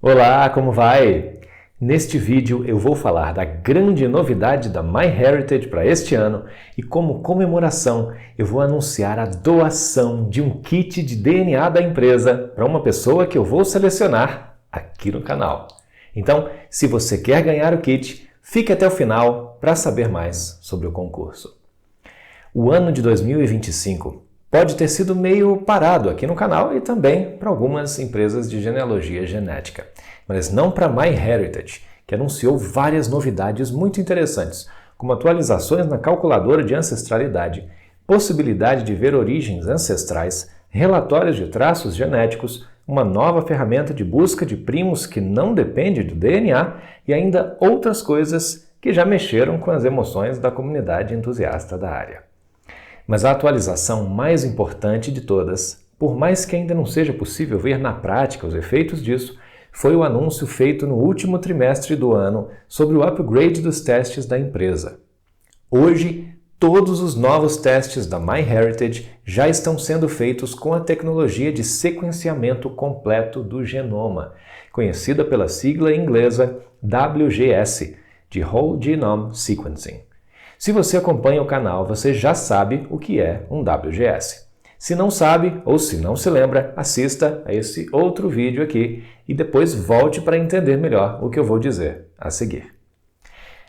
Olá, como vai? Neste vídeo eu vou falar da grande novidade da MyHeritage para este ano e como comemoração eu vou anunciar a doação de um kit de DNA da empresa para uma pessoa que eu vou selecionar aqui no canal. Então, se você quer ganhar o kit, fique até o final para saber mais sobre o concurso. O ano de 2025 pode ter sido meio parado aqui no canal e também para algumas empresas de genealogia genética, mas não para a MyHeritage, que anunciou várias novidades muito interessantes, como atualizações na calculadora de ancestralidade, possibilidade de ver origens ancestrais, relatórios de traços genéticos, uma nova ferramenta de busca de primos que não depende do DNA e ainda outras coisas que já mexeram com as emoções da comunidade entusiasta da área. Mas a atualização mais importante de todas, por mais que ainda não seja possível ver na prática os efeitos disso, foi o anúncio feito no último trimestre do ano sobre o upgrade dos testes da empresa. Hoje, todos os novos testes da MyHeritage já estão sendo feitos com a tecnologia de sequenciamento completo do genoma, conhecida pela sigla inglesa WGS, de Whole Genome Sequencing. Se você acompanha o canal, você já sabe o que é um WGS. Se não sabe ou se não se lembra, assista a esse outro vídeo aqui e depois volte para entender melhor o que eu vou dizer a seguir.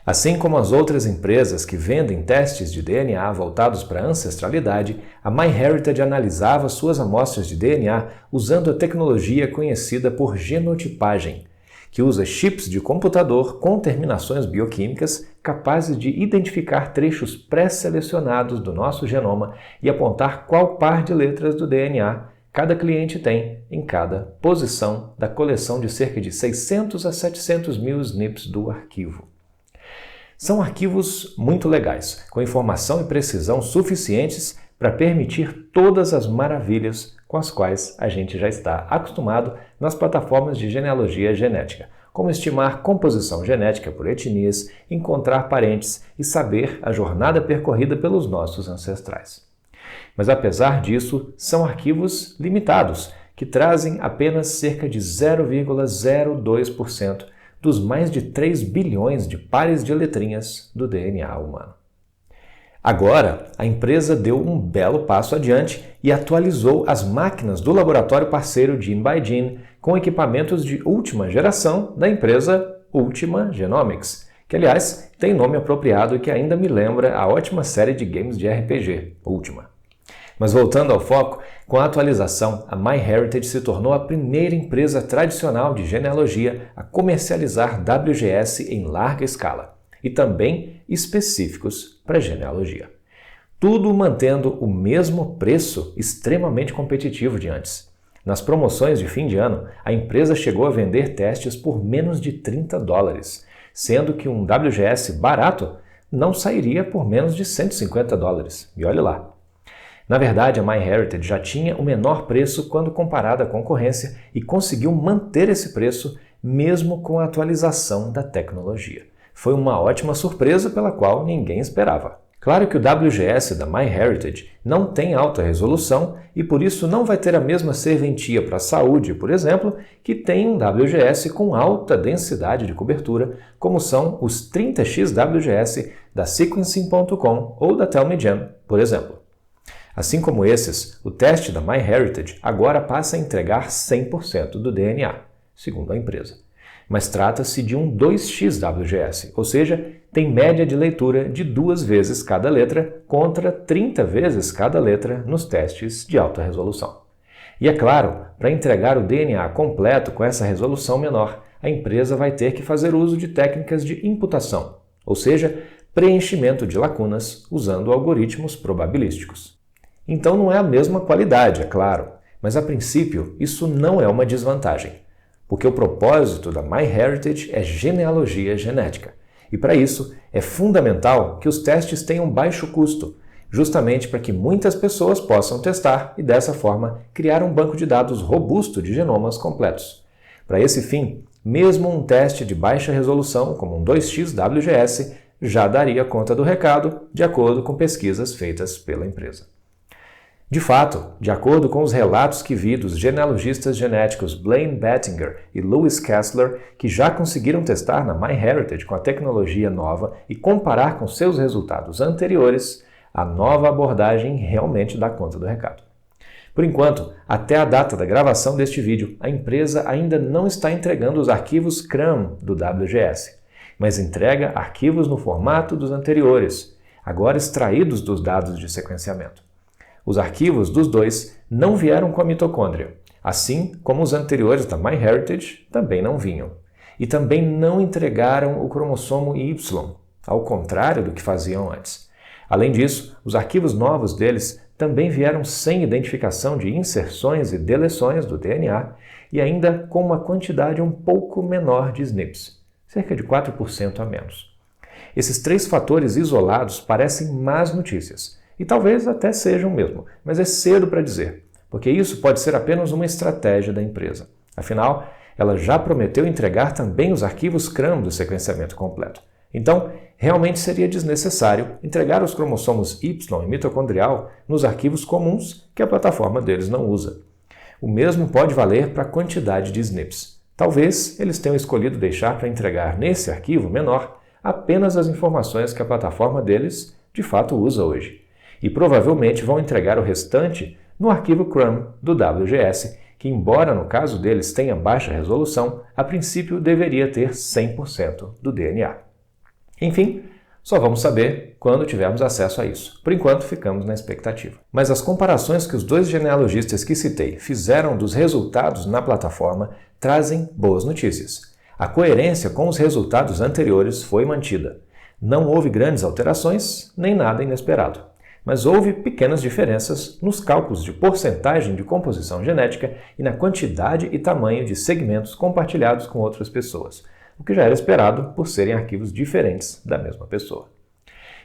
Assim como as outras empresas que vendem testes de DNA voltados para a ancestralidade, a MyHeritage analisava suas amostras de DNA usando a tecnologia conhecida por genotipagem, que usa chips de computador com terminações bioquímicas capazes de identificar trechos pré-selecionados do nosso genoma e apontar qual par de letras do DNA cada cliente tem em cada posição da coleção de cerca de 600 a 700 mil SNPs do arquivo. São arquivos muito legais, com informação e precisão suficientes para permitir todas as maravilhas com as quais a gente já está acostumado nas plataformas de genealogia genética, como estimar composição genética por etnias, encontrar parentes e saber a jornada percorrida pelos nossos ancestrais. Mas apesar disso, são arquivos limitados, que trazem apenas cerca de 0,02% dos mais de 3 bilhões de pares de letrinhas do DNA humano. Agora, a empresa deu um belo passo adiante e atualizou as máquinas do laboratório parceiro Gene by Gene com equipamentos de última geração da empresa Ultima Genomics, que aliás tem nome apropriado e que ainda me lembra a ótima série de games de RPG, Ultima. Mas voltando ao foco, com a atualização, a MyHeritage se tornou a primeira empresa tradicional de genealogia a comercializar WGS em larga escala e também específicos para genealogia. Tudo mantendo o mesmo preço extremamente competitivo de antes. Nas promoções de fim de ano, a empresa chegou a vender testes por menos de $30, sendo que um WGS barato não sairia por menos de $150. E olha lá. Na verdade, a MyHeritage já tinha o menor preço quando comparada à concorrência e conseguiu manter esse preço mesmo com a atualização da tecnologia. Foi uma ótima surpresa pela qual ninguém esperava. Claro que o WGS da MyHeritage não tem alta resolução e por isso não vai ter a mesma serventia para a saúde, por exemplo, que tem um WGS com alta densidade de cobertura, como são os 30x WGS da Sequencing.com ou da TellMeGen, por exemplo. Assim como esses, o teste da MyHeritage agora passa a entregar 100% do DNA, segundo a empresa. Mas trata-se de um 2x WGS, ou seja, tem média de leitura de 2 vezes cada letra contra 30 vezes cada letra nos testes de alta resolução. E é claro, para entregar o DNA completo com essa resolução menor, a empresa vai ter que fazer uso de técnicas de imputação, ou seja, preenchimento de lacunas usando algoritmos probabilísticos. Então não é a mesma qualidade, é claro, mas a princípio isso não é uma desvantagem, porque o propósito da MyHeritage é genealogia genética. E para isso é fundamental que os testes tenham baixo custo, justamente para que muitas pessoas possam testar e dessa forma criar um banco de dados robusto de genomas completos. Para esse fim, mesmo um teste de baixa resolução, como um 2x WGS, já daria conta do recado, de acordo com pesquisas feitas pela empresa. De fato, de acordo com os relatos que vi dos genealogistas genéticos Blaine Bettinger e Louis Kessler, que já conseguiram testar na MyHeritage com a tecnologia nova e comparar com seus resultados anteriores, a nova abordagem realmente dá conta do recado. Por enquanto, até a data da gravação deste vídeo, a empresa ainda não está entregando os arquivos CRUM do WGS, mas entrega arquivos no formato dos anteriores, agora extraídos dos dados de sequenciamento. Os arquivos dos dois não vieram com a mitocôndria, assim como os anteriores da MyHeritage também não vinham. E também não entregaram o cromossomo Y, ao contrário do que faziam antes. Além disso, os arquivos novos deles também vieram sem identificação de inserções e deleções do DNA e ainda com uma quantidade um pouco menor de SNPs, cerca de 4% a menos. Esses três fatores isolados parecem más notícias, e talvez até sejam mesmo, mas é cedo para dizer, porque isso pode ser apenas uma estratégia da empresa. Afinal, ela já prometeu entregar também os arquivos CRUM do sequenciamento completo. Então, realmente seria desnecessário entregar os cromossomos Y e mitocondrial nos arquivos comuns que a plataforma deles não usa. O mesmo pode valer para a quantidade de SNPs. Talvez eles tenham escolhido deixar para entregar nesse arquivo menor apenas as informações que a plataforma deles de fato usa hoje. E provavelmente vão entregar o restante no arquivo CRUM do WGS, que embora no caso deles tenha baixa resolução, a princípio deveria ter 100% do DNA. Enfim, só vamos saber quando tivermos acesso a isso. Por enquanto, ficamos na expectativa. Mas as comparações que os dois genealogistas que citei fizeram dos resultados na plataforma trazem boas notícias. A coerência com os resultados anteriores foi mantida. Não houve grandes alterações, nem nada inesperado. Mas houve pequenas diferenças nos cálculos de porcentagem de composição genética e na quantidade e tamanho de segmentos compartilhados com outras pessoas, o que já era esperado por serem arquivos diferentes da mesma pessoa.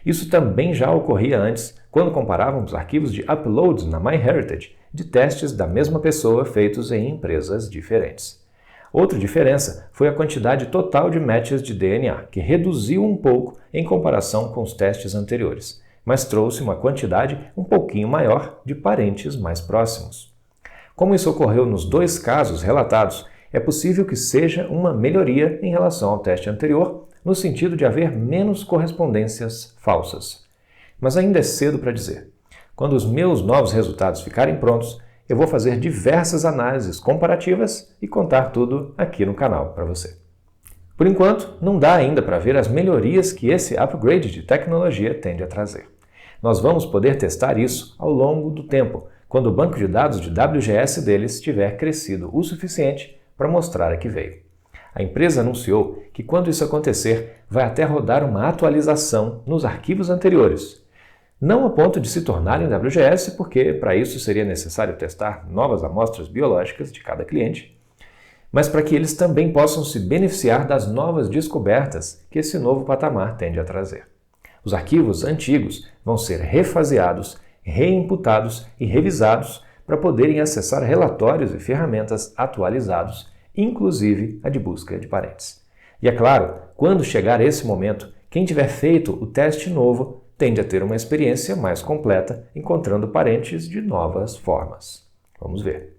Isso também já ocorria antes, quando comparávamos arquivos de uploads na MyHeritage de testes da mesma pessoa feitos em empresas diferentes. Outra diferença foi a quantidade total de matches de DNA, que reduziu um pouco em comparação com os testes anteriores, mas trouxe uma quantidade um pouquinho maior de parentes mais próximos. Como isso ocorreu nos dois casos relatados, é possível que seja uma melhoria em relação ao teste anterior, no sentido de haver menos correspondências falsas. Mas ainda é cedo para dizer. Quando os meus novos resultados ficarem prontos, eu vou fazer diversas análises comparativas e contar tudo aqui no canal para você. Por enquanto, não dá ainda para ver as melhorias que esse upgrade de tecnologia tende a trazer. Nós vamos poder testar isso ao longo do tempo, quando o banco de dados de WGS deles tiver crescido o suficiente para mostrar a que veio. A empresa anunciou que quando isso acontecer, vai até rodar uma atualização nos arquivos anteriores. Não a ponto de se tornarem WGS, porque para isso seria necessário testar novas amostras biológicas de cada cliente, mas para que eles também possam se beneficiar das novas descobertas que esse novo patamar tende a trazer. Os arquivos antigos vão ser refaseados, reimputados e revisados para poderem acessar relatórios e ferramentas atualizados, inclusive a de busca de parentes. E é claro, quando chegar esse momento, quem tiver feito o teste novo tende a ter uma experiência mais completa, encontrando parentes de novas formas. Vamos ver.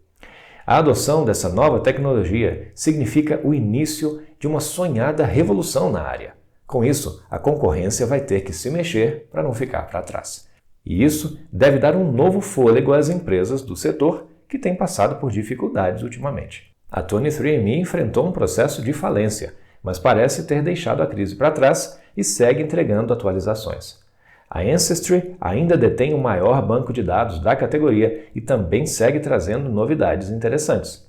A adoção dessa nova tecnologia significa o início de uma sonhada revolução na área. Com isso, a concorrência vai ter que se mexer para não ficar para trás. E isso deve dar um novo fôlego às empresas do setor que têm passado por dificuldades ultimamente. A 23andMe enfrentou um processo de falência, mas parece ter deixado a crise para trás e segue entregando atualizações. A Ancestry ainda detém o maior banco de dados da categoria e também segue trazendo novidades interessantes.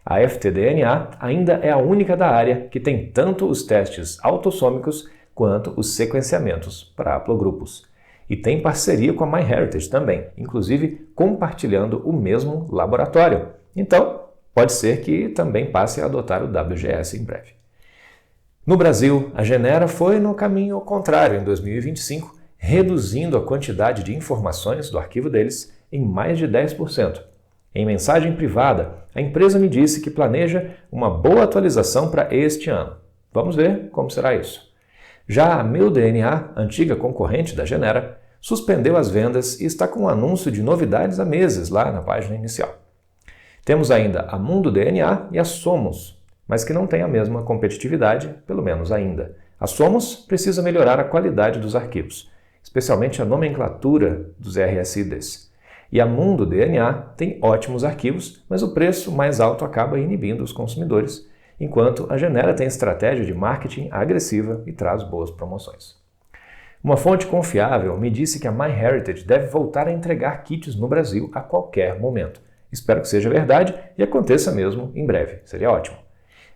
A FTDNA ainda é a única da área que tem tanto os testes autossômicos quanto os sequenciamentos para haplogrupos. E tem parceria com a MyHeritage também, inclusive compartilhando o mesmo laboratório. Então, pode ser que também passe a adotar o WGS em breve. No Brasil, a Genera foi no caminho contrário em 2025, reduzindo a quantidade de informações do arquivo deles em mais de 10%. Em mensagem privada, a empresa me disse que planeja uma boa atualização para este ano. Vamos ver como será isso. Já a MeuDNA, antiga concorrente da Genera, suspendeu as vendas e está com um anúncio de novidades há meses lá na página inicial. Temos ainda a Mundo DNA e a Somos, mas que não tem a mesma competitividade, pelo menos ainda. A Somos precisa melhorar a qualidade dos arquivos, especialmente a nomenclatura dos RSIDs. E a Mundo DNA tem ótimos arquivos, mas o preço mais alto acaba inibindo os consumidores, enquanto a Genera tem estratégia de marketing agressiva e traz boas promoções. Uma fonte confiável me disse que a MyHeritage deve voltar a entregar kits no Brasil a qualquer momento. Espero que seja verdade e aconteça mesmo em breve. Seria ótimo.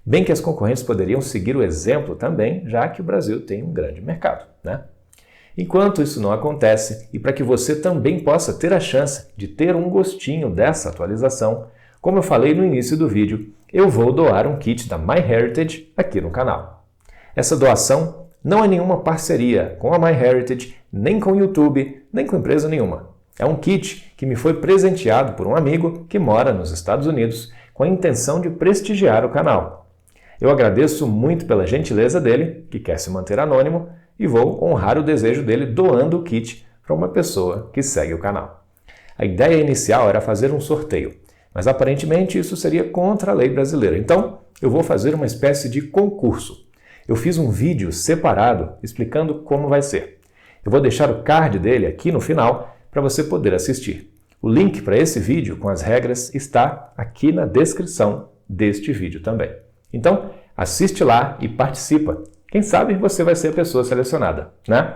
Bem que as concorrentes poderiam seguir o exemplo também, já que o Brasil tem um grande mercado, né? Enquanto isso não acontece, e para que você também possa ter a chance de ter um gostinho dessa atualização, como eu falei no início do vídeo, eu vou doar um kit da MyHeritage aqui no canal. Essa doação não é nenhuma parceria com a MyHeritage, nem com o YouTube, nem com empresa nenhuma. É um kit que me foi presenteado por um amigo que mora nos Estados Unidos com a intenção de prestigiar o canal. Eu agradeço muito pela gentileza dele, que quer se manter anônimo, e vou honrar o desejo dele doando o kit para uma pessoa que segue o canal. A ideia inicial era fazer um sorteio, mas aparentemente isso seria contra a lei brasileira. Então, eu vou fazer uma espécie de concurso. Eu fiz um vídeo separado explicando como vai ser. Eu vou deixar o card dele aqui no final para você poder assistir. O link para esse vídeo com as regras está aqui na descrição deste vídeo também. Então, assiste lá e participa. Quem sabe você vai ser a pessoa selecionada, né?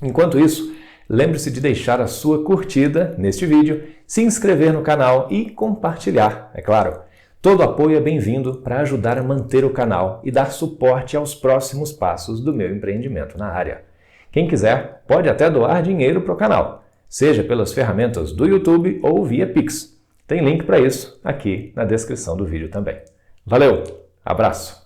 Enquanto isso, lembre-se de deixar a sua curtida neste vídeo, se inscrever no canal e compartilhar, é claro. Todo apoio é bem-vindo para ajudar a manter o canal e dar suporte aos próximos passos do meu empreendimento na área. Quem quiser pode até doar dinheiro para o canal, seja pelas ferramentas do YouTube ou via Pix. Tem link para isso aqui na descrição do vídeo também. Valeu, abraço!